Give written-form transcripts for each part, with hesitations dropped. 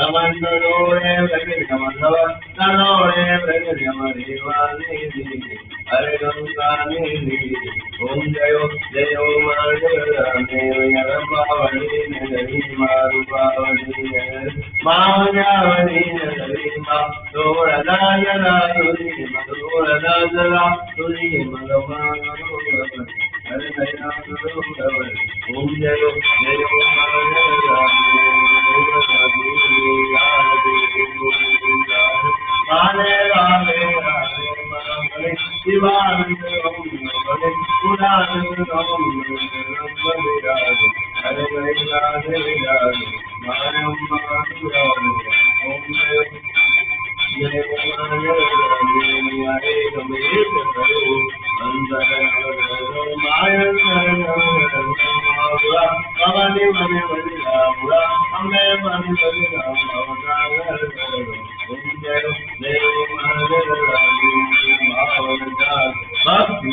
Ramandore Bragirgamandava Nanore Bragirgamadevani Hare Ramsani Om Jayo Jayo Margarame Yarabhavani Nagari Marubhavani Mahanyavani Nagari Doradayana Turi Doradajala Turi Magamana Hare Nayanurudavani Om Jayo Jayo Hare Rame Rame Rame Shivananda Om Namaste Purananda Om Namaste Hare Rade Rade Mayam Madhurane Om Jayo Jayo Hare Rame Hare Andara Maya Mani Mani Mani Ramura Ame Mani Mani Ramura Om Jayo Jayo Hare Rame Bhavana Bhakti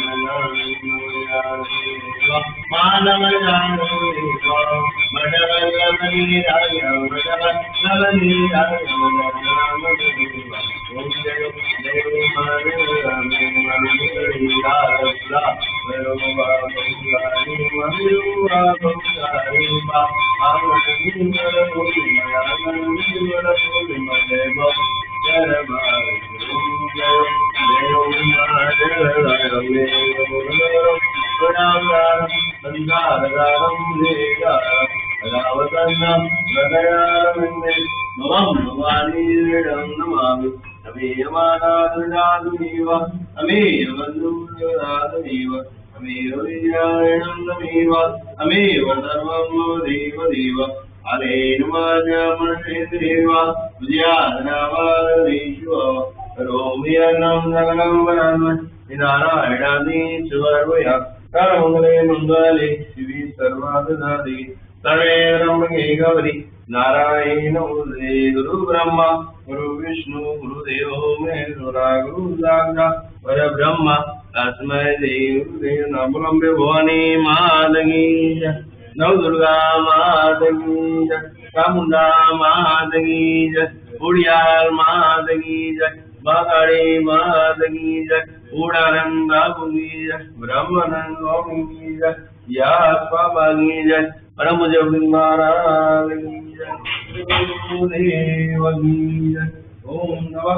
Manavayana Madhavani Raya Madhavani Raya Om Jayo Jayo Hare Rame Mani Raya Ameva sarvam deva deva Arenumajamashideva Vijayanavarishva Romiyanam Naganam Vanama Narayani Suvarvaya Karamangale Mangale Shivi Sarvadadi Sarve Ramage Gavari Narayana Ude Guru Brahma Guru Vishnu Guru Devo Mehsura Guru Dagda Vara Brahma Tasmai Dev Namulambe Bhavani Madagi Nau Durga Madagi Chamunda Madagi Udiyar Madagi Bagari Madagi Udaranga Bugi Brahmanan Gogi Yaspa Bagi Paramujavimara Om Nava